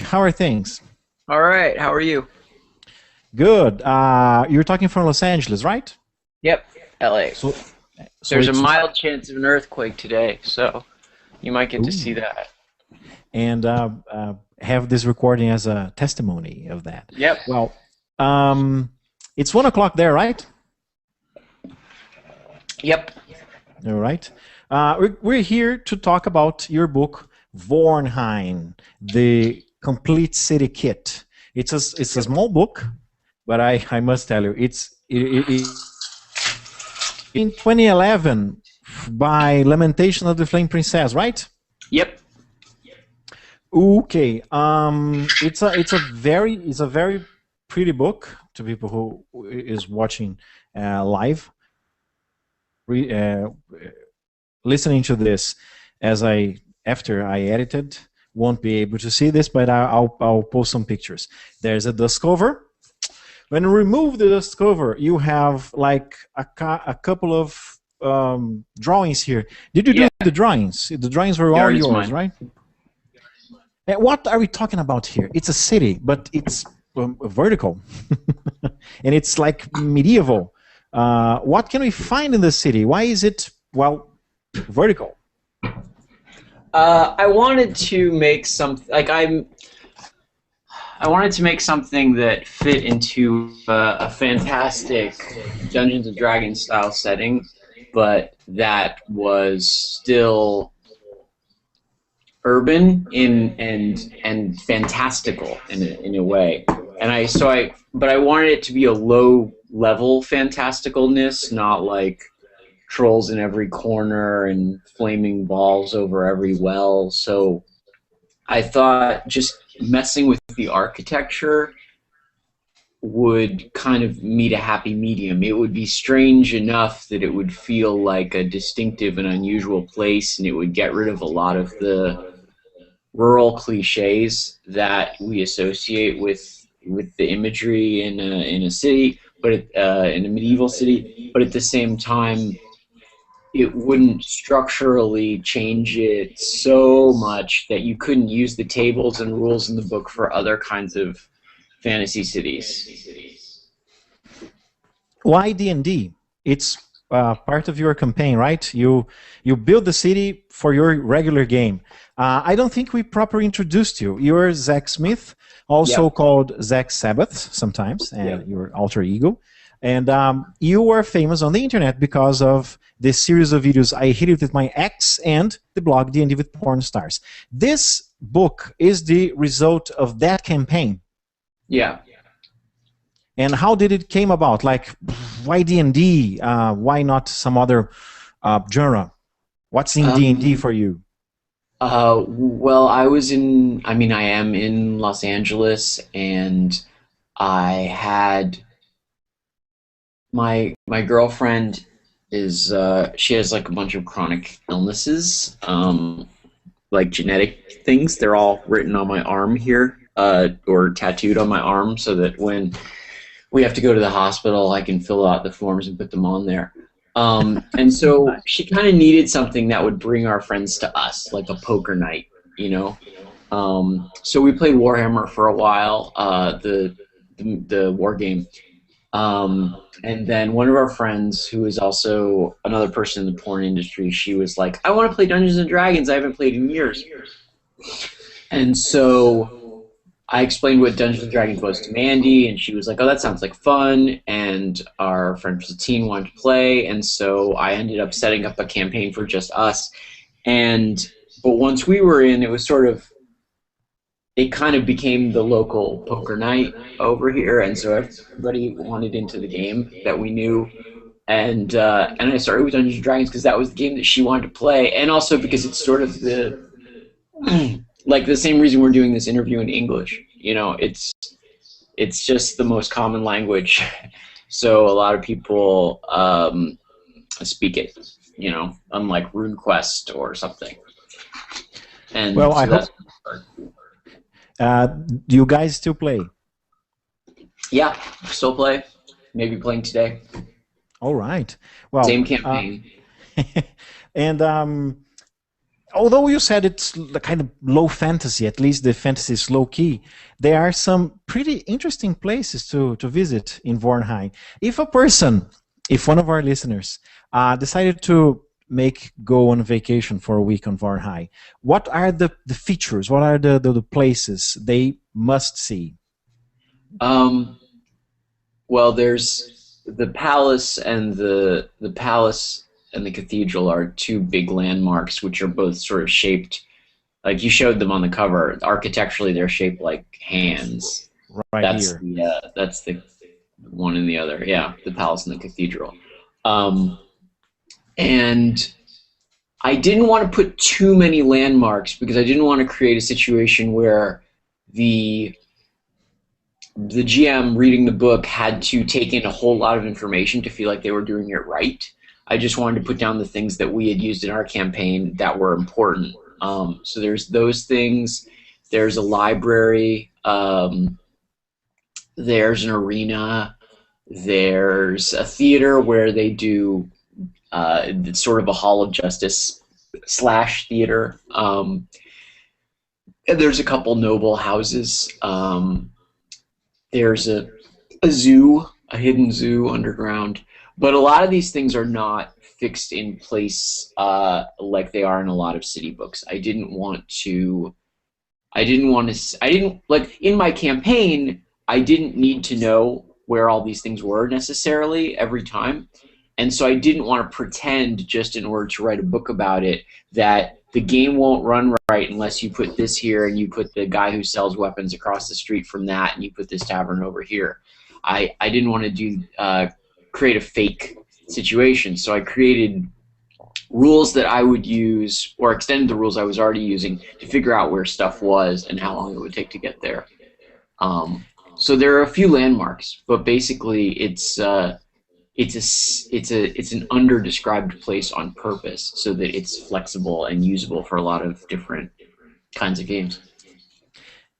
How are things? All right, how are you? Good. You're talking from Los Angeles, right? Yep, LA. So, so There's a it's mild chance of an earthquake today, so you might get to see ooh, that. and have this recording as a testimony of that. Yep. Well, um, it's 1 o'clock there, right? Yep. All right. We're here to talk about your book, Vornheim, the complete city kit. It's a small book, but I must tell you, it in 2011 by Lamentation of the Flame Princess, right? Yep. Okay. It's a very pretty book to people who is watching live. Re, listening to this after I edited won't be able to see this, but I'll post some pictures. There's a dust cover. When you remove the dust cover, you have like a couple of drawings here. Did you do Yeah. the drawings? The drawings were Yeah, all it's yours, mine. right? What are we talking about here? It's a city, but it's vertical, and it's like medieval. What can we find in the city? Why is it, well, vertical? I wanted to make I wanted to make something that fit into a fantastic Dungeons and Dragons style setting, but that was still urban and fantastical in a way. But I wanted it to be a low level fantasticalness, not like trolls in every corner and flaming balls over every well. So I thought just messing with the architecture would kind of meet a happy medium. It would be strange enough that it would feel like a distinctive and unusual place, and it would get rid of a lot of the rural cliches that we associate with the imagery in a city, but in a medieval city. But at the same time, it wouldn't structurally change it so much that you couldn't use the tables and rules in the book for other kinds of fantasy cities. Why D&D? It's part of your campaign, right? You build the city for your regular game. I don't think we properly introduced you. You're Zak Smith, also Yep. called Zak Sabbath sometimes, and Yep. your alter ego. And you were famous on the internet because of this series of videos, I Hit It With My Ex, and the blog D&D with Porn Stars. This book is the result of that campaign. Yeah. And how did it came about? Like, why D&D? Why not some other genre? What's in D&D for you? Well, I am in Los Angeles, and I had my girlfriend is she has like a bunch of chronic illnesses, like genetic things. They're all written on my arm here, or tattooed on my arm, so that when we have to go to the hospital, I can fill out the forms and put them on there. And so she kind of needed something that would bring our friends to us, like a poker night, you know. So we played Warhammer for a while, the war game. And then one of our friends, who is also another person in the porn industry, she was like, I want to play Dungeons and Dragons. I haven't played in years. And so I explained what Dungeons and Dragons was to Mandy, and she was like, oh, that sounds like fun. And our friend Satine wanted to play, and so I ended up setting up a campaign for just us. But once we were in, it was sort of, it kind of became the local poker night over here, and so everybody wanted into the game that we knew, and I started with Dungeons and Dragons because that was the game that she wanted to play, and also because it's sort of the like the same reason we're doing this interview in English. You know, it's just the most common language, so a lot of people speak it. You know, unlike RuneQuest or something. And Well, so I hope. Do you guys still play? Yeah, still play. Maybe playing today. All right. Well, Same campaign. and although you said it's the kind of low fantasy, at least the fantasy is low key, there are some pretty interesting places to visit in Vornheim. If one of our listeners decided to go on vacation for a week on Vornheim, what are the features? What are the places they must see? Well, there's the palace and the palace and the cathedral are two big landmarks, which are both sort of shaped like you showed them on the cover. Architecturally, they're shaped like hands. Right That's here. that's the one and the other. Yeah, the palace and the cathedral. And I didn't want to put too many landmarks because I didn't want to create a situation where the GM reading the book had to take in a whole lot of information to feel like they were doing it right. I just wanted to put down the things that we had used in our campaign that were important. So there's those things. There's a library. There's an arena. There's a theater where they do it's sort of a Hall of Justice / theater. And there's a couple noble houses. There's a zoo, a hidden zoo underground. But a lot of these things are not fixed in place like they are in a lot of city books. I didn't like in my campaign, I didn't need to know where all these things were necessarily every time. And so I didn't want to pretend just in order to write a book about it that the game won't run right unless you put this here and you put the guy who sells weapons across the street from that and you put this tavern over here. I didn't want to create a fake situation, so I created rules that I would use or extended the rules I was already using to figure out where stuff was and how long it would take to get there. So there are a few landmarks, but basically it's an under-described place on purpose so that it's flexible and usable for a lot of different kinds of games.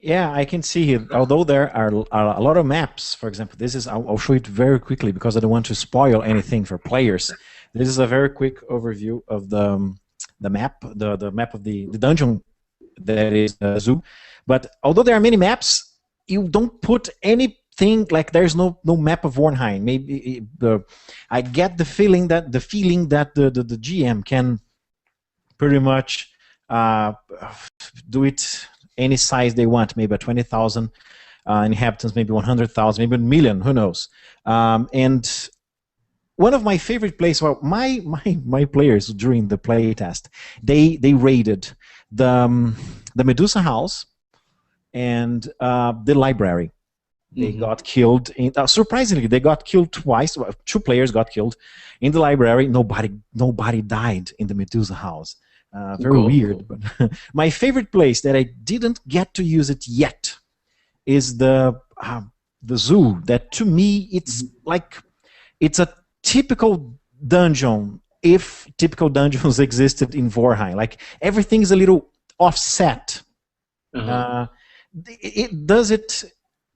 Yeah, I can see here. Although there are a lot of maps, for example, this is I'll show it very quickly because I don't want to spoil anything for players. This is a very quick overview of the map, the map of the dungeon that is the zoo. But although there are many maps, you don't put anything like there's no map of Vornheim. Maybe I get the feeling that the GM can pretty much do it any size they want, maybe 20,000 inhabitants, maybe 100,000, maybe a million, who knows. And one of my favorite places, well, my players during the play test, they raided the Medusa house and the library. They got killed. Surprisingly, they got killed twice. Well, 2 players got killed in the library. Nobody died in the Medusa house. Very cool. Weird. But my favorite place that I didn't get to use it yet is the zoo. That to me it's like it's a typical dungeon if typical dungeons existed in Vornheim. Like everything's a little offset. It does it.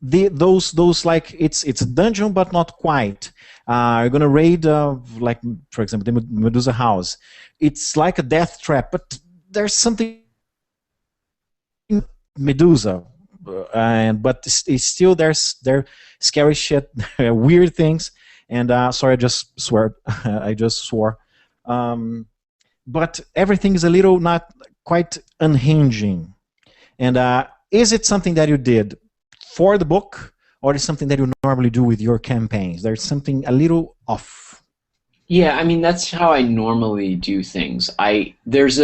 Those like it's a dungeon but not quite. You're gonna raid like for example the Medusa house. It's like a death trap, but there's something in Medusa, but it's still there's scary shit, weird things. And sorry, I just swear, I just swore. But everything is a little not quite unhinging. And is it something that you did for the book, or is something that you normally do with your campaigns? There's something a little off. Yeah, I mean that's how I normally do things. There's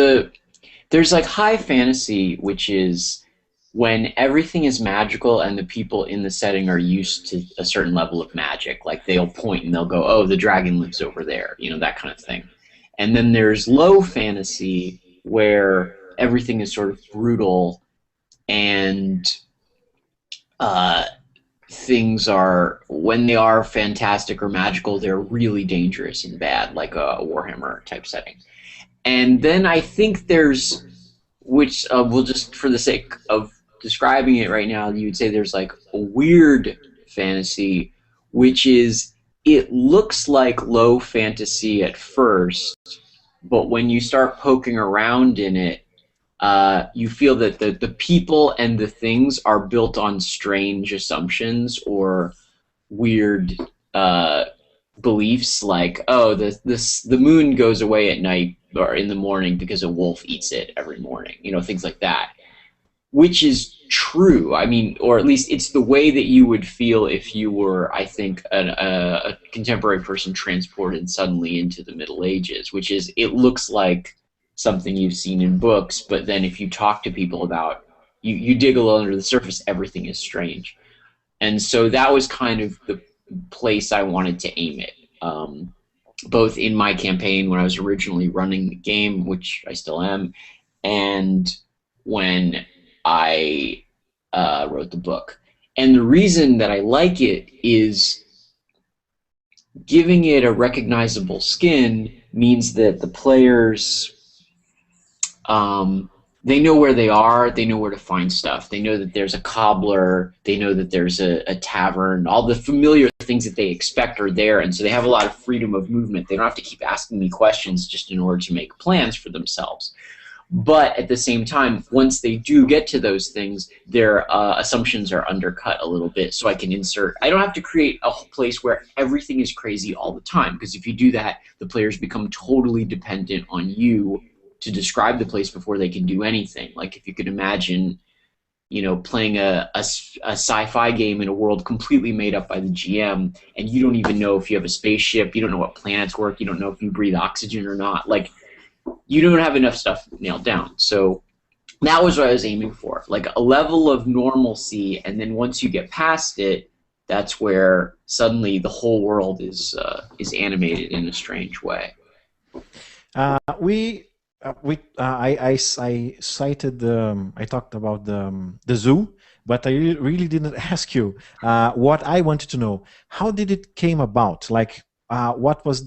like high fantasy, which is when everything is magical and the people in the setting are used to a certain level of magic. Like they'll point and they'll go, "Oh, the dragon lives over there," you know, that kind of thing. And then there's low fantasy where everything is sort of brutal and things are, when they are fantastic or magical, they're really dangerous and bad, like a Warhammer type setting. And then I think there's, which we'll just, for the sake of describing it right now, you would say there's like a weird fantasy, which is, it looks like low fantasy at first, but when you start poking around in it, you feel that the people and the things are built on strange assumptions or weird beliefs, like, oh, the moon goes away at night or in the morning because a wolf eats it every morning, you know, things like that, which is true. I mean, or at least it's the way that you would feel if you were, I think, a contemporary person transported suddenly into the Middle Ages, which is, it looks like something you've seen in books, but then if you talk to people about, you dig a little under the surface, everything is strange. And so that was kind of the place I wanted to aim it, both in my campaign when I was originally running the game, which I still am, and when I wrote the book. And the reason that I like it is giving it a recognizable skin means that the players, they know where they are, they know where to find stuff. They know that there's a cobbler, they know that there's a tavern, all the familiar things that they expect are there, and so they have a lot of freedom of movement. They don't have to keep asking me questions just in order to make plans for themselves. But at the same time, once they do get to those things, their assumptions are undercut a little bit, so I can insert. I don't have to create a place where everything is crazy all the time, because if you do that, the players become totally dependent on you to describe the place before they can do anything. Like if you could imagine, you know, playing a sci-fi game in a world completely made up by the GM, and you don't even know if you have a spaceship, you don't know what planets work, you don't know if you breathe oxygen or not. Like, you don't have enough stuff nailed down. So that was what I was aiming for, like a level of normalcy, and then once you get past it, that's where suddenly the whole world is animated in a strange way. I cited I talked about the zoo, but I really didn't ask you what I wanted to know. How did it came about? Like, what was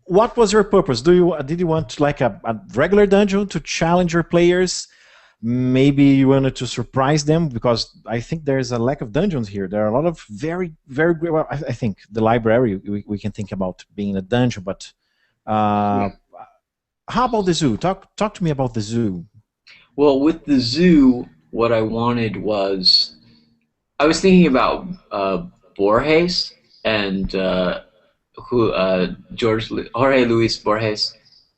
what was your purpose? Did you want like a regular dungeon to challenge your players? Maybe you wanted to surprise them, because I think there's a lack of dungeons here. There are a lot of very great. Well, I think the library we can think about being a dungeon, but. How about the zoo? Talk to me about the zoo. Well, with the zoo, what I wanted was, I was thinking about Borges and Jorge Luis Borges,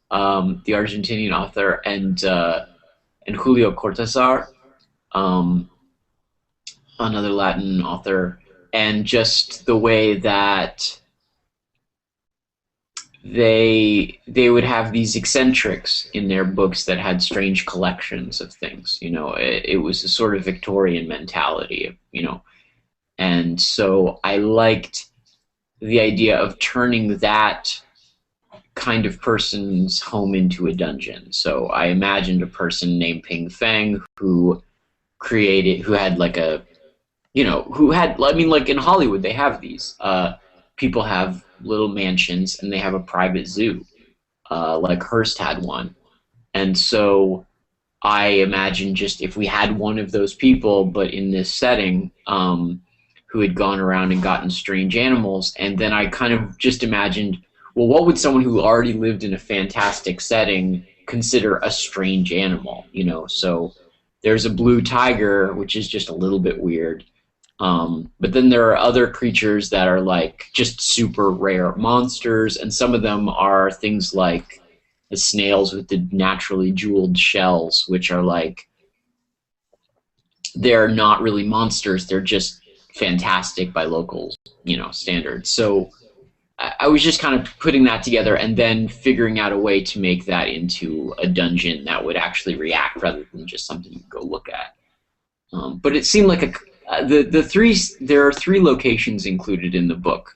the Argentinian author, and Julio Cortázar, another Latin author, and just the way that they would have these eccentrics in their books that had strange collections of things. You know, it was a sort of Victorian mentality, you know, and so I liked the idea of turning that kind of person's home into a dungeon. So I imagined a person named Ping Feng who had like a, you know, I mean, like in Hollywood they have these, people have little mansions and they have a private zoo, like Hearst had one. And so I imagine just if we had one of those people, but in this setting, who had gone around and gotten strange animals, and then I kind of just imagined, well, what would someone who already lived in a fantastic setting consider a strange animal, you know? So there's a blue tiger, which is just a little bit weird. But then there are other creatures that are like just super rare monsters, and some of them are things like the snails with the naturally jeweled shells, which are like, they're not really monsters, they're just fantastic by local, you know, standards. So I was just kind of putting that together and then figuring out a way to make that into a dungeon that would actually react rather than just something you go look at. But it seemed like there are 3 locations included in the book,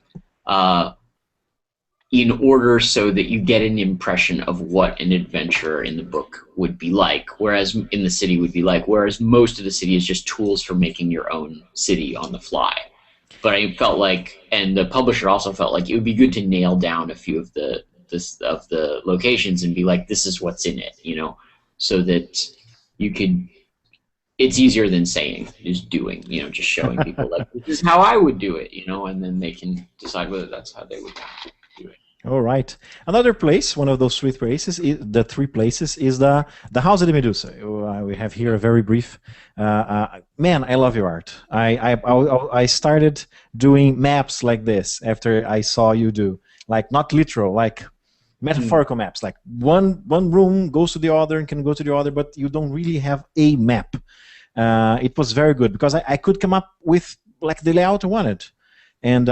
in order so that you get an impression of what an adventure in the book would be like, whereas in the city would be like, whereas most of the city is just tools for making your own city on the fly. But I felt like, and the publisher also felt like, it would be good to nail down a few of the locations and be like, this is what's in it, you know, so that you could. It's easier than saying, just doing, you know, just showing people like, this is how I would do it, you know, and then they can decide whether that's how they would do it. All right. Another place, one of those three places, the three places, is the House of the Medusa. We have here a very brief. Man, I love your art. I started doing maps like this after I saw you do, like not literal, like metaphorical maps. Like one room goes to the other and can go to the other, but you don't really have a map. It was very good because I could come up with like the layout I wanted. And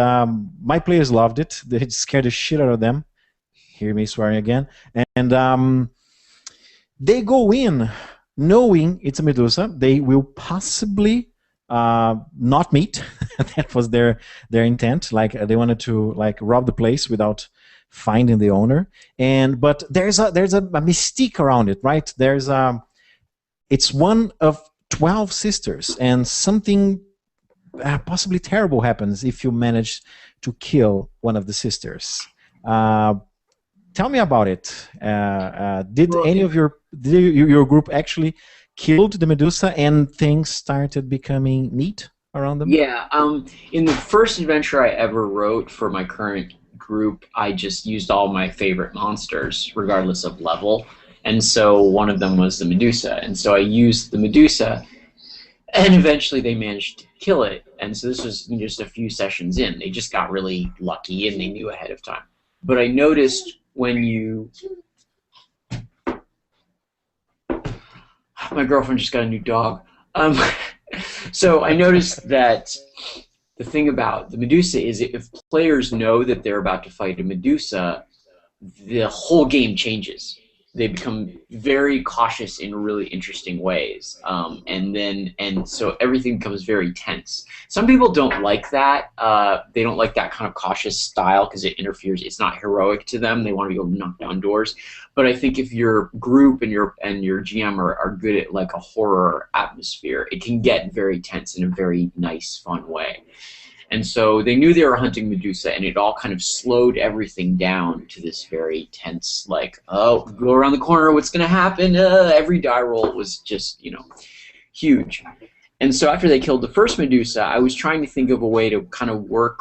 my players loved it. They scared the shit out of them. Hear me swearing again. And they go in knowing it's a Medusa. They will possibly not meet. That was their intent. Like they wanted to like rob the place without finding the owner. But there's a mystique around it, right? It's one of 12 sisters, and something possibly terrible happens if you manage to kill one of the sisters. Tell me about it. Did any of your group actually killed the Medusa and things started becoming neat around them? Yeah. In the first adventure I ever wrote for my current group, I just used all my favorite monsters, regardless of level. And so one of them was the Medusa. And so I used the Medusa, and eventually they managed to kill it. And so this was just a few sessions in. They just got really lucky and they knew ahead of time. But I noticed when you... My girlfriend just got a new dog. So I noticed that the thing about the Medusa is if players know that they're about to fight a Medusa, the whole game changes. They become very cautious in really interesting ways, and so everything becomes very tense. Some people don't like that. They don't like that kind of cautious style because it interferes. It's not heroic to them. They want to be able to knock down doors. But I think if your group and your GM are good at like a horror atmosphere, it can get very tense in a very nice, fun way. And so they knew they were hunting Medusa, and it all kind of slowed everything down to this very tense, like, oh, go around the corner, what's going to happen? Every die roll was just, huge. And so after they killed the first Medusa, I was trying to think of a way to kind of work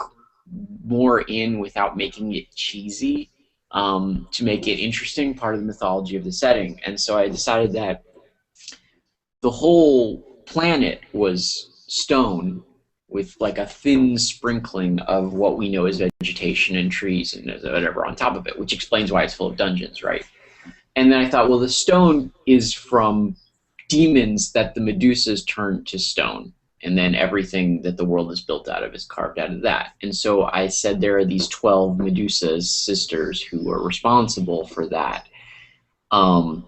more in without making it cheesy, to make it interesting, part of the mythology of the setting. And so I decided that the whole planet was stone, with like a thin sprinkling of what we know as vegetation and trees and whatever on top of it, which explains why it's full of dungeons, right? And then I thought, well, the stone is from demons that the Medusas turned to stone, and then everything that the world is built out of is carved out of that. And so I said there are these 12 Medusa's sisters who are responsible for that. And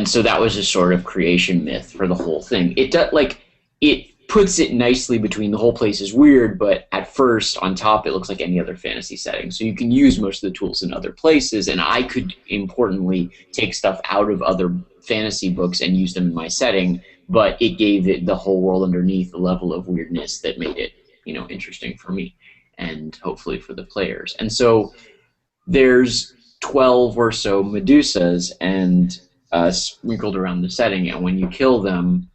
so that was a sort of creation myth for the whole thing. It puts it nicely between the whole place is weird, but at first on top it looks like any other fantasy setting. So you can use most of the tools in other places, and I could importantly take stuff out of other fantasy books and use them in my setting, but it gave it the whole world underneath a level of weirdness that made it, interesting for me and hopefully for the players. And so there's 12 or so Medusas and sprinkled around the setting, and when you kill them,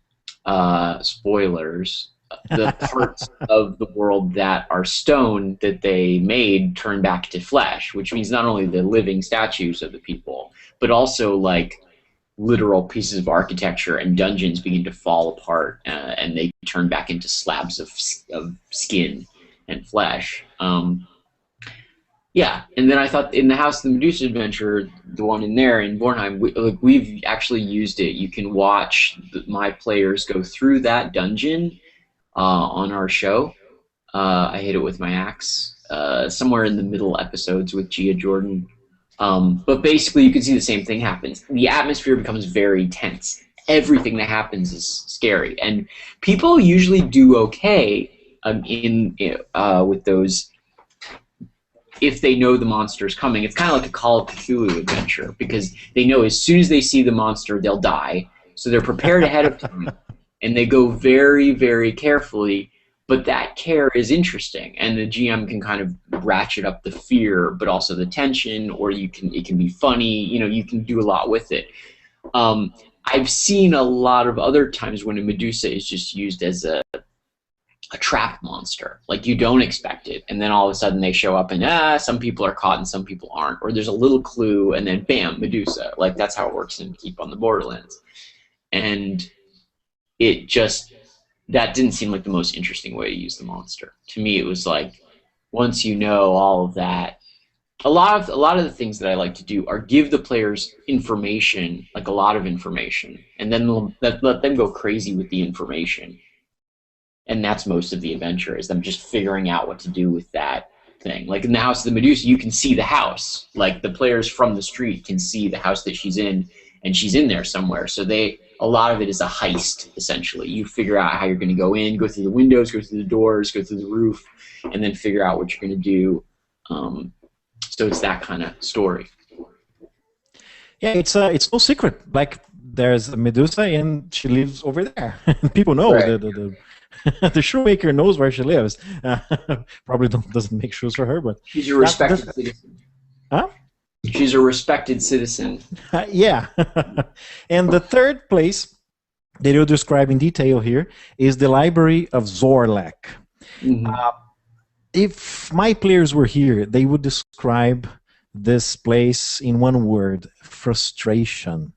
spoilers, the parts of the world that are stone that they made turn back to flesh, which means not only the living statues of the people, but also like literal pieces of architecture and dungeons begin to fall apart, and they turn back into slabs of skin and flesh. Yeah, and then I thought in the House of the Medusa adventure, the one in there in Vornheim, we've actually used it. You can watch my players go through that dungeon on our show. I hit it with my axe somewhere in the middle episodes with Gia Jordan. But basically, you can see the same thing happens. The atmosphere becomes very tense. Everything that happens is scary, and people usually do okay with those. If they know the monster's coming. It's kind of like a Call of Cthulhu adventure, because they know as soon as they see the monster, they'll die. So they're prepared ahead of time, and they go very, very carefully, but that care is interesting, and the GM can kind of ratchet up the fear, but also the tension, or it can be funny, you can do a lot with it. I've seen a lot of other times when a Medusa is just used as a trap monster. Like, you don't expect it, and then all of a sudden they show up, and some people are caught and some people aren't, or there's a little clue, and then bam, Medusa. Like, that's how it works in Keep on the Borderlands. And it just, that didn't seem like the most interesting way to use the monster. To me, it was like, once you know all of that, a lot of the things that I like to do are give the players information, like a lot of information, and then let them go crazy with the information. And that's most of the adventure, is them just figuring out what to do with that thing. Like in the House of the Medusa, you can see the house. Like, the players from the street can see the house that she's in, and she's in there somewhere. So a lot of it is a heist, essentially. You figure out how you're going to go in, go through the windows, go through the doors, go through the roof, and then figure out what you're going to do. So it's that kind of story. Yeah, it's no secret. Like, there's a Medusa, and she lives over there. People know. Right. The shoemaker knows where she lives. Probably doesn't make shoes for her, but she's a respected citizen. Huh? She's a respected citizen. Yeah. And the third place that you describe in detail here is the Library of Zorlak. Mm-hmm. If my players were here, they would describe this place in one word: frustration.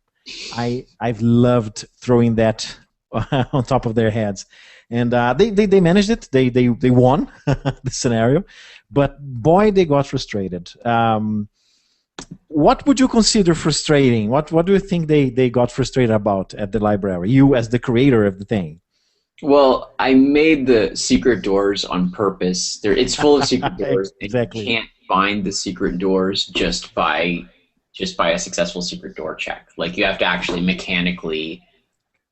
I've loved throwing that on top of their heads. And they managed it. They won the scenario, but boy, they got frustrated. What would you consider frustrating? What do you think they got frustrated about at the library? You, as the creator of the thing. Well, I made the secret doors on purpose. It's full of secret doors. Exactly. You can't find the secret doors just by a successful secret door check. Like, you have to actually mechanically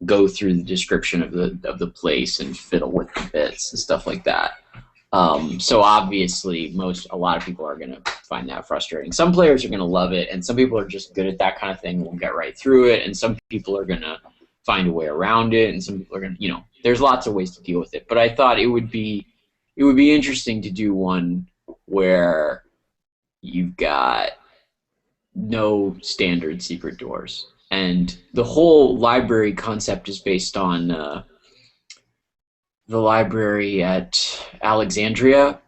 go through the description of the place and fiddle with the bits and stuff like that. So obviously, a lot of people are going to find that frustrating. Some players are going to love it, and some people are just good at that kind of thing, will get right through it, and some people are going to find a way around it, and some people are going to, there's lots of ways to deal with it. But I thought it would be interesting to do one where you've got no standard secret doors. And the whole library concept is based on the library at Alexandria.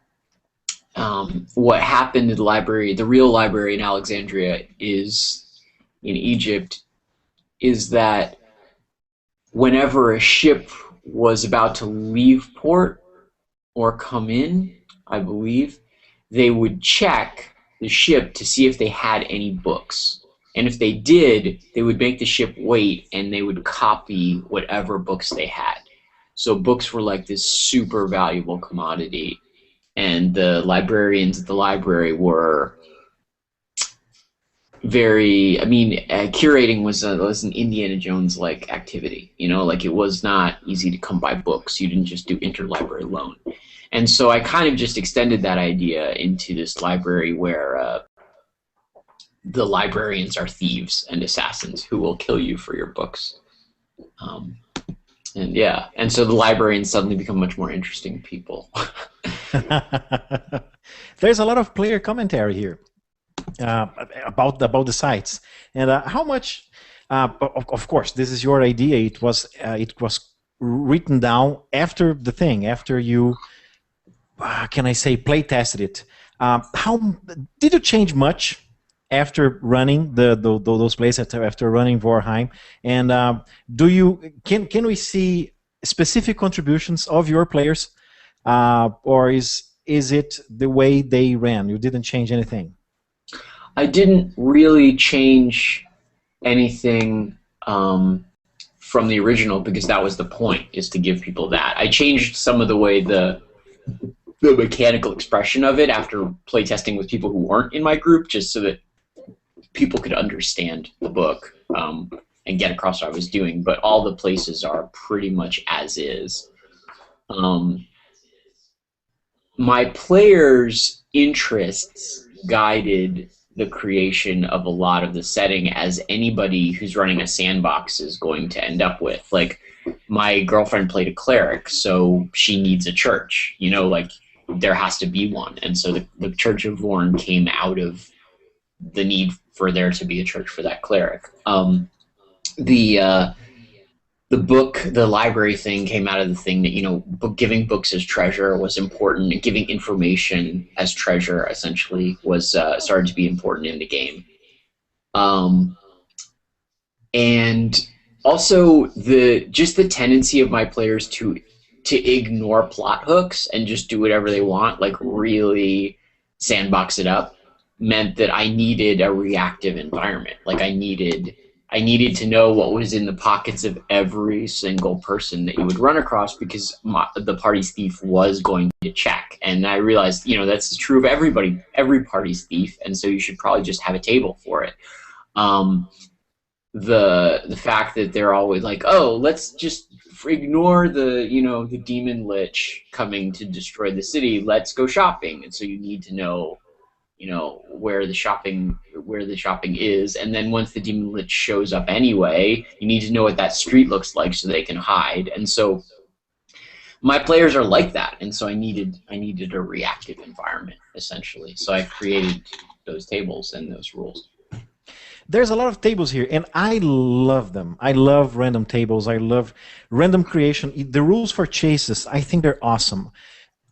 What happened in the real library in Alexandria in Egypt, is that whenever a ship was about to leave port or come in, I believe, they would check the ship to see if they had any books. And if they did, they would make the ship wait, and they would copy whatever books they had. So books were like this super valuable commodity. And the librarians at the library were very, curating was an Indiana Jones-like activity. Like, it was not easy to come by books. You didn't just do interlibrary loan. And so I kind of just extended that idea into this library where the librarians are thieves and assassins who will kill you for your books. And so the librarians suddenly become much more interesting people. There's a lot of player commentary here about the sites, and how much. Of course, this is your idea. It was written down after the thing, after you. Can I say play tested it? How did you change much after running those places, after running Vornheim? And can we see specific contributions of your players, or is it the way they ran? You didn't change anything. I didn't really change anything from the original, because that was the point, is to give people that. I changed some of the way the mechanical expression of it after playtesting with people who weren't in my group, just so that people could understand the book and get across what I was doing. But all the places are pretty much as is. My players' interests guided the creation of a lot of the setting, as anybody who's running a sandbox is going to end up with. Like, my girlfriend played a cleric, so she needs a church. Like, there has to be one. And so the Church of Vorn came out of the need for there to be a church for that cleric. The the library thing came out of the thing that, you know, giving books as treasure was important, and giving information as treasure essentially was started to be important in the game. And also just the tendency of my players to ignore plot hooks and just do whatever they want, like really sandbox it up, meant that I needed a reactive environment. Like I needed to know what was in the pockets of every single person that you would run across, because the party's thief was going to check. And I realized, you know, that's true of everybody, every party's thief, and so you should probably just have a table for it. The fact that they're always like, oh, let's just ignore the, you know, the demon lich coming to destroy the city, let's go shopping. And so you need to know, you know, where the shopping is, and then once the demon lich shows up anyway, you need to know what that street looks like so they can hide. And so my players are like that, and so I needed a reactive environment essentially. So I created those tables and those rules. There's a lot of tables here, and I love them. I love random tables. I love random creation. The rules for chases, I think they're awesome.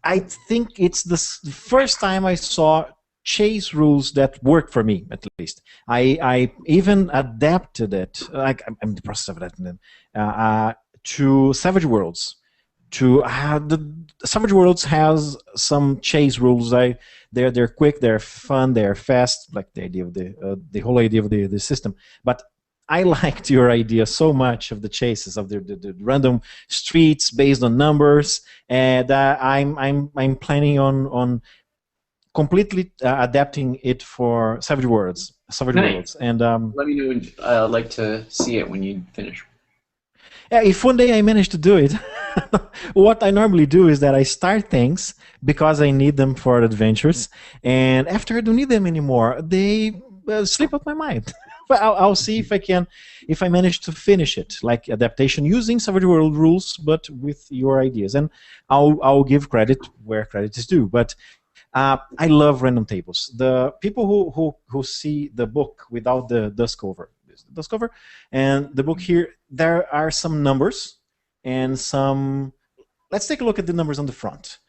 I think it's the first time I saw chase rules that work for me, at least. I even adapted it, like I'm in the process of adapting it, to Savage Worlds. The Savage Worlds has some chase rules. They're quick, they're fun, they're fast, like the idea of the whole idea of the system. But I liked your idea so much of the chases, of the random streets based on numbers, and I'm planning on completely adapting it for Savage Worlds. And let me know. I'd like to see it when you finish. Yeah, if one day I manage to do it, what I normally do is that I start things because I need them for adventures, and after I don't need them anymore, they slip out my mind. But I'll see if I manage to finish it, like adaptation using Savage World rules, but with your ideas, and I'll give credit where credit is due. But I love random tables. The people who see the book without the dust cover, and the book here, there are some numbers and some. Let's take a look at the numbers on the front.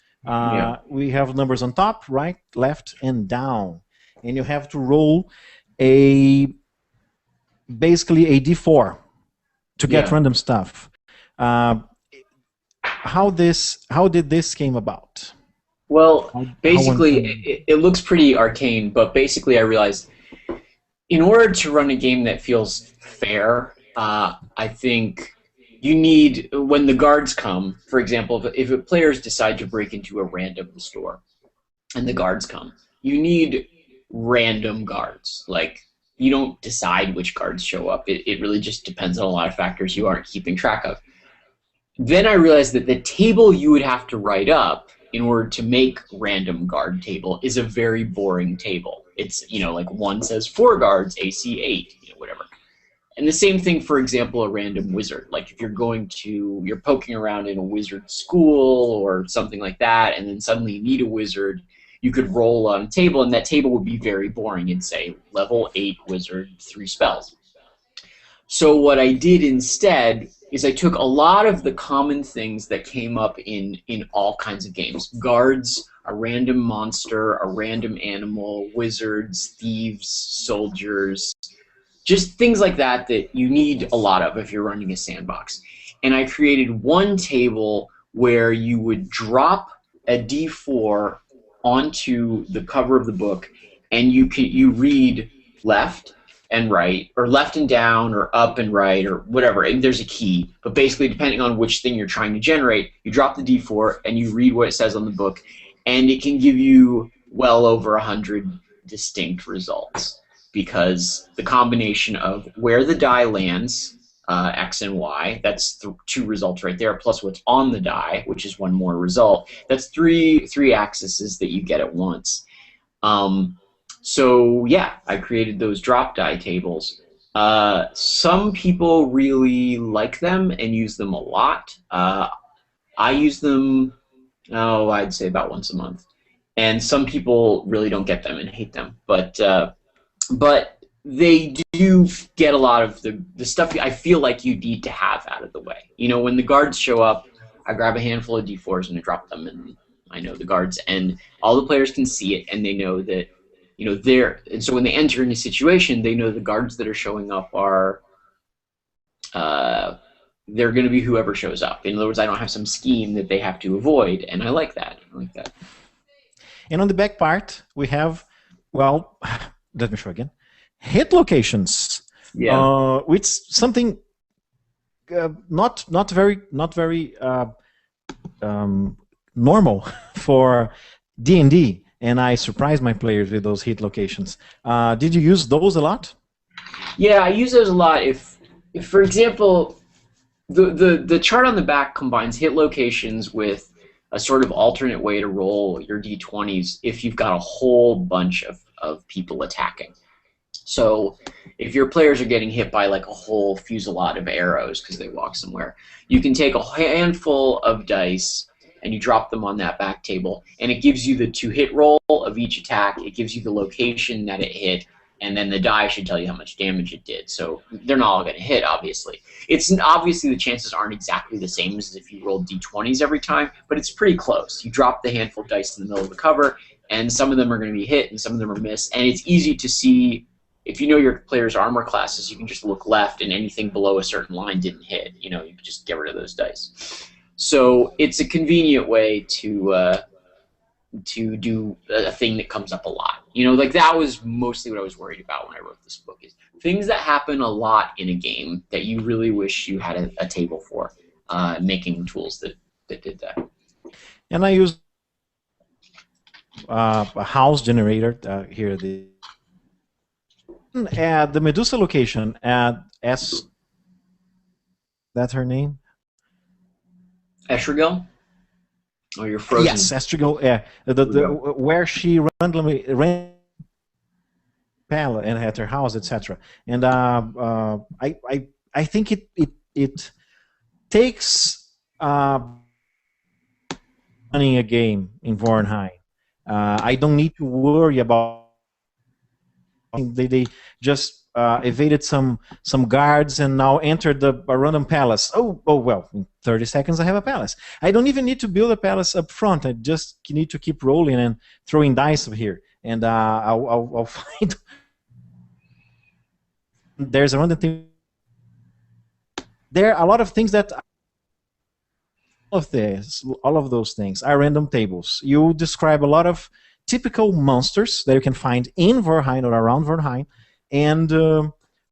We have numbers on top, right, left, and down, and you have to roll basically a D4 to get random stuff. How did this came about? Well, basically, it looks pretty arcane, but basically I realized in order to run a game that feels fair, I think you need, when the guards come, for example, if players decide to break into a random store and the guards come, you need random guards. Like, you don't decide which guards show up. It really just depends on a lot of factors you aren't keeping track of. Then I realized that the table you would have to write up in order to make random guard table is a very boring table. It's, you know, like one says 4 guards, AC 8, you know, whatever. And the same thing, for example, a random wizard. Like if you're poking around in a wizard school or something like that, and then suddenly you need a wizard, you could roll on a table, and that table would be very boring. It'd say level 8 wizard, 3 spells. So what I did instead is I took a lot of the common things that came up in all kinds of games. Guards, a random monster, a random animal, wizards, thieves, soldiers, just things like that that you need a lot of if you're running a sandbox. And I created one table where you would drop a D4 onto the cover of the book, and you read left and right, or left and down, or up and right, or whatever. And there's a key, but basically depending on which thing you're trying to generate, you drop the D4 and you read what it says on the book, and it can give you well over 100 distinct results, because the combination of where the die lands, X and Y, that's 2 results right there, plus what's on the die, which is 1 more result. That's three axes that you get at once. So yeah, I created those drop die tables. Some people really like them and use them a lot. I use them, I'd say about once a month. And some people really don't get them and hate them. But they do get a lot of the stuff I feel like you need to have out of the way. You know, when the guards show up, I grab a handful of D4s and I drop them, and I know the guards, and all the players can see it, and they know that, you know, they're, and so when they enter in a situation, they know the guards that are showing up are, they're going to be whoever shows up. In other words, I don't have some scheme that they have to avoid, and I like that. I like that. And on the back part, we have, well, let me show again, hit locations. Yeah. Which something not very normal for D&D, and I surprised my players with those hit locations. Did you use those a lot? Yeah, I use those a lot. If for example, the chart on the back combines hit locations with a sort of alternate way to roll your D20s if you've got a whole bunch of people attacking. So if your players are getting hit by like a whole fusillade of arrows because they walk somewhere, you can take a handful of dice and you drop them on that back table, and it gives you the 2-hit roll of each attack. It gives you the location that it hit, and then the die should tell you how much damage it did. So they're not all going to hit, obviously. It's obviously the chances aren't exactly the same as if you rolled D20s every time, but it's pretty close. You drop the handful of dice in the middle of the cover, and some of them are going to be hit, and some of them are missed, and it's easy to see. If you know your player's armor classes, you can just look left, and anything below a certain line didn't hit. You know, you can just get rid of those dice. So it's a convenient way to do a thing that comes up a lot. You know, like that was mostly what I was worried about when I wrote this book, is things that happen a lot in a game that you really wish you had a table for, making tools that did that. And I used a house generator here. At the Medusa location at S. That's her name? Estragil? Oh, you're frozen. Yes, Estragil. Yeah, where she randomly ran and at her house, etc. And I think it takes running a game in Vornheim. I don't need to worry about. They just evaded some guards and now entered a random palace. Oh well, in 30 seconds I have a palace. I don't even need to build a palace up front. I just need to keep rolling and throwing dice up here, and I'll find. There's a random thing. There are a lot of things that. All of those things are random tables. You describe a lot of typical monsters that you can find in Vornheim or around Vornheim, and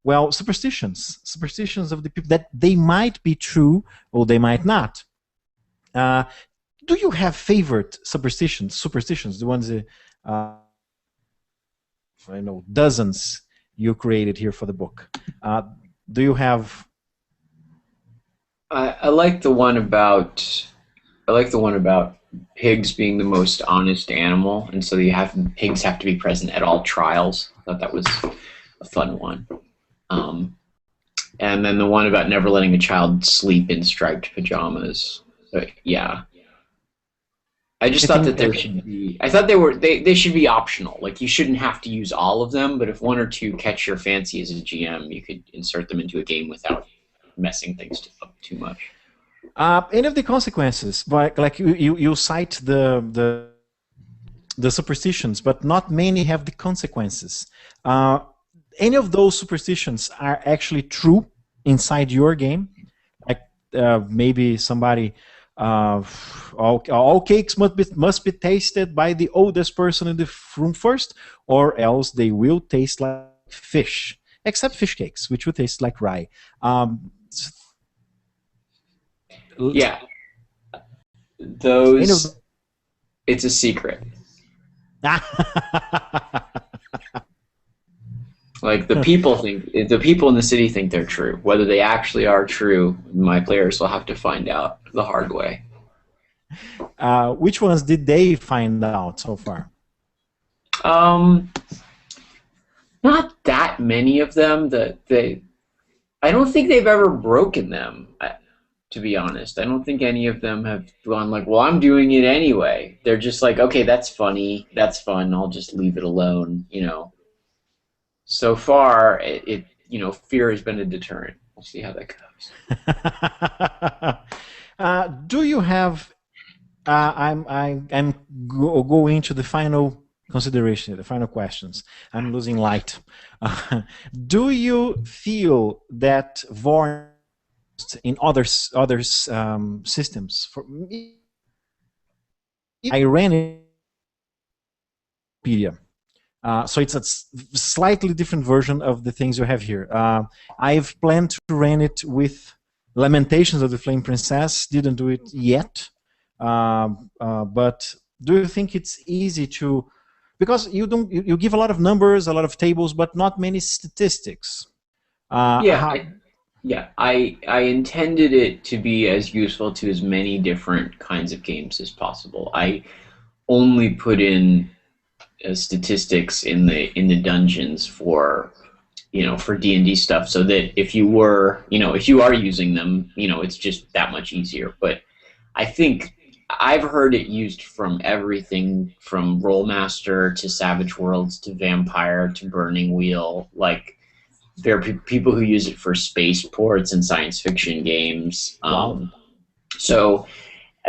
well, superstitions of the people that they might be true or they might not. Do you have favorite superstitions? The ones I know dozens you created here for the book. Do you have? I like the one about. Pigs being the most honest animal, and so pigs have to be present at all trials. I thought that was a fun one. And then the one about never letting a child sleep in striped pajamas. But yeah, I just thought that there should be. I thought they should be optional. Like you shouldn't have to use all of them, but if one or two catch your fancy as a GM, you could insert them into a game without messing things up too much. Any of the consequences, like you cite the superstitions, but not many have the consequences. Any of those superstitions are actually true inside your game? Like maybe somebody, all cakes must be tasted by the oldest person in the room first, or else they will taste like fish, except fish cakes, which will taste like rye. Yeah, those. It's a secret. Like the people in the city think they're true. Whether they actually are true, my players will have to find out the hard way. Which ones did they find out so far? Not that many of them. I don't think they've ever broken them. To be honest, I don't think any of them have gone like, well, I'm doing it anyway. They're just like, okay, that's funny, that's fun, I'll just leave it alone, you know. So far, fear has been a deterrent. We'll see how that goes. Do you have? I'm going to the final consideration, the final questions. I'm losing light. Do you feel that Vornheim in other systems? For me, I ran it. So it's a slightly different version of the things you have here. I've planned to run it with Lamentations of the Flame Princess. Didn't do it yet. But do you think it's easy to, because you give a lot of numbers, a lot of tables, but not many statistics. I intended it to be as useful to as many different kinds of games as possible. I only put in statistics in the dungeons for D&D stuff, so that if you are using them, it's just that much easier. But I think I've heard it used from everything from Rollmaster to Savage Worlds to Vampire to Burning Wheel. Like, there are people who use it for spaceports and science fiction games. So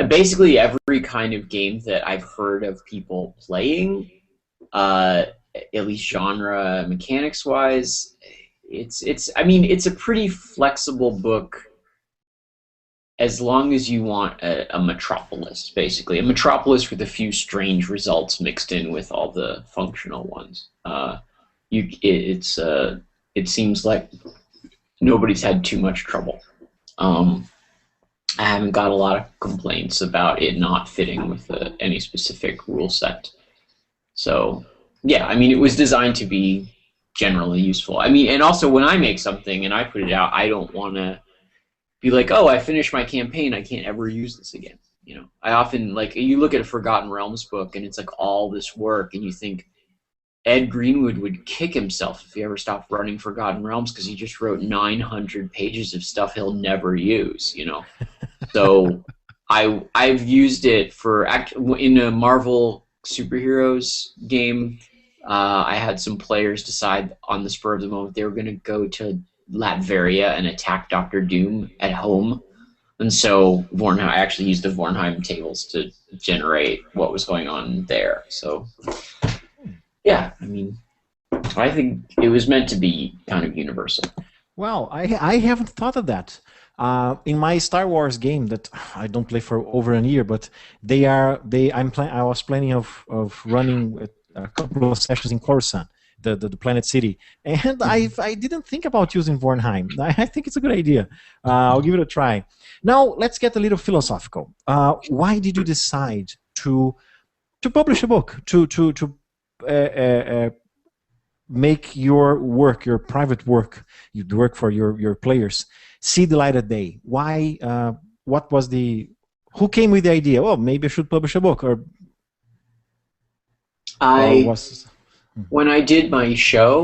basically every kind of game that I've heard of people playing, at least genre mechanics wise, it's a pretty flexible book, as long as you want a metropolis, basically. A metropolis with a few strange results mixed in with all the functional ones. It seems like nobody's had too much trouble. I haven't got a lot of complaints about it not fitting with any specific rule set. So, yeah, it was designed to be generally useful. And also when I make something and I put it out, I don't want to be like, oh, I finished my campaign, I can't ever use this again. I often, you look at a Forgotten Realms book and it's like all this work, and you think Ed Greenwood would kick himself if he ever stopped running Forgotten Realms, because he just wrote 900 pages of stuff he'll never use, So I've used it in a Marvel superheroes game. I had some players decide on the spur of the moment they were going to go to Latveria and attack Doctor Doom at home, and so I actually used the Vornheim tables to generate what was going on there. So yeah, I think it was meant to be kind of universal. Well, I haven't thought of that. In my Star Wars game that I don't play for over a year, but I was planning of running a couple of sessions in Coruscant, the planet city, and I didn't think about using Vornheim. I think it's a good idea. I'll give it a try. Now let's get a little philosophical. Why did you decide to publish a book, to make your work, your private work, you work for your players, see the light of day? Why? What was who came with the idea? Oh, maybe I should publish a book, when I did my show,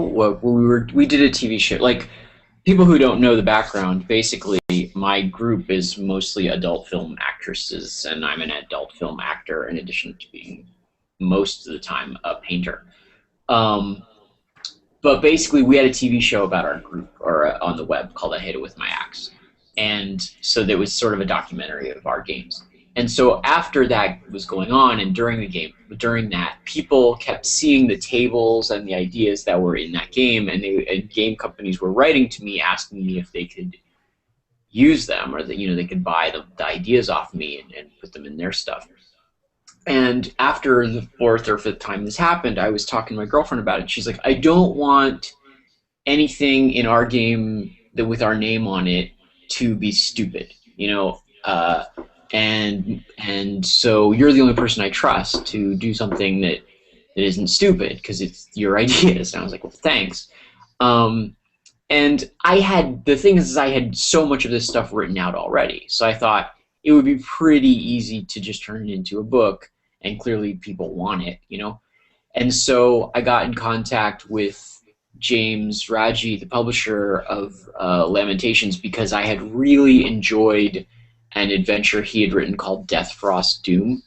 we did a TV show. Like, people who don't know the background, basically my group is mostly adult film actresses, and I'm an adult film actor in addition to being most of the time a painter. But basically, we had a TV show about our group, or on the web, called "I Hit It With My Axe," and so there was sort of a documentary of our games. And so after that was going on, and during that, people kept seeing the tables and the ideas that were in that game, and game companies were writing to me asking me if they could use them, or that they could buy the ideas off me and put them in their stuff. And after the fourth or fifth time this happened, I was talking to my girlfriend about it. She's like, I don't want anything in our game with our name on it to be stupid, and so you're the only person I trust to do something that isn't stupid, because it's your ideas. And I was like, well, thanks. And the thing is, I had so much of this stuff written out already, so I thought it would be pretty easy to just turn it into a book, and clearly people want it, And so I got in contact with James Raji, the publisher of Lamentations, because I had really enjoyed an adventure he had written called Death Frost Doom,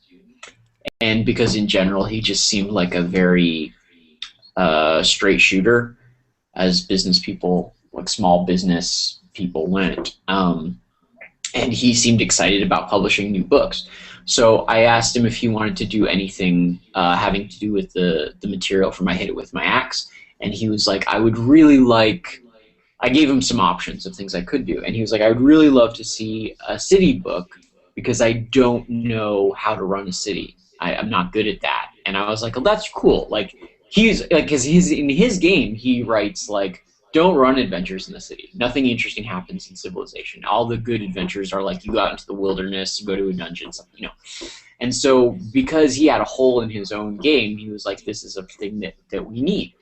and because in general he just seemed like a very straight shooter, as business people like small business people went. And he seemed excited about publishing new books. So I asked him if he wanted to do anything having to do with the material from I Hit It With My Axe. And he was like, I would really like, I gave him some options of things I could do. And he was like, I would really love to see a city book because I don't know how to run a city. I'm not good at that. And I was like, well, that's cool. Like, he's like, because he's in his game, he writes like, don't run adventures in the city. Nothing interesting happens in Civilization. All the good adventures are like you go out into the wilderness, you go to a dungeon, something, you know. And so because he had a hole in his own game, he was like, this is a thing that we need.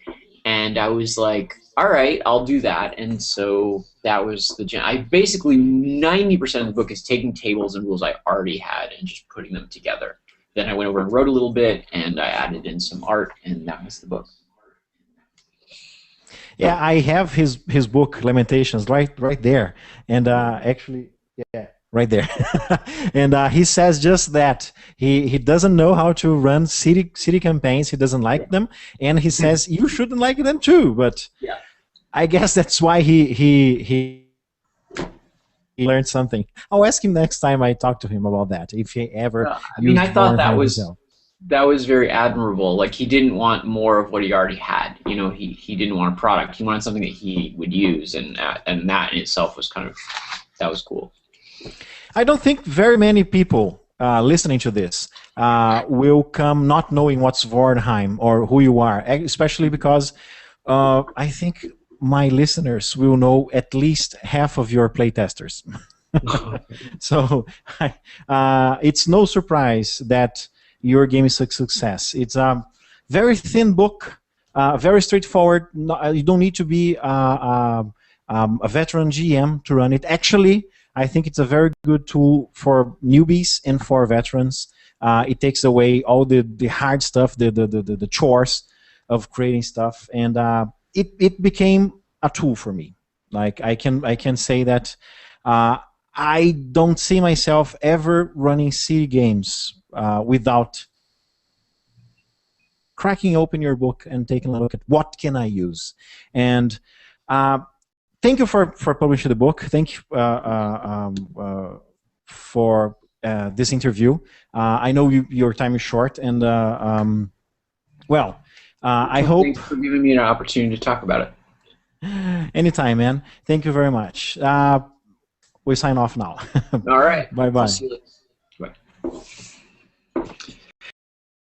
And I was like, all right, I'll do that. And so that was I basically 90% of the book is taking tables and rules I already had and just putting them together. Then I went over and wrote a little bit, and I added in some art, and that was the book. Yeah, I have his book Lamentations right there, and actually, yeah, right there. And he says just that he doesn't know how to run city campaigns. He doesn't like them, and he says you shouldn't like them too. But yeah, I guess that's why he learned something. I'll ask him next time I talk to him about that. If he ever, I mean, I thought that was very admirable. Like, he didn't want more of what he already had. You know, he didn't want a product. He wanted something that he would use, and that in itself was kind of, that was cool. I don't think very many people listening to this will come not knowing what's Vornheim or who you are, especially because I think my listeners will know at least half of your playtesters. So it's no surprise that your game is a success. It's a very thin book, very straightforward. You don't need to be a veteran GM to run it. Actually, I think it's a very good tool for newbies and for veterans. It takes away all the hard stuff, the chores of creating stuff, and it became a tool for me. Like, I can say that I don't see myself ever running city games without cracking open your book and taking a look at what can I use. And thank you for publishing the book. Thank you for this interview. I know your time is short, and well, I hope. Thanks for giving me an opportunity to talk about it. Anytime, man. Thank you very much. We sign off now. All right. Bye-bye. Bye.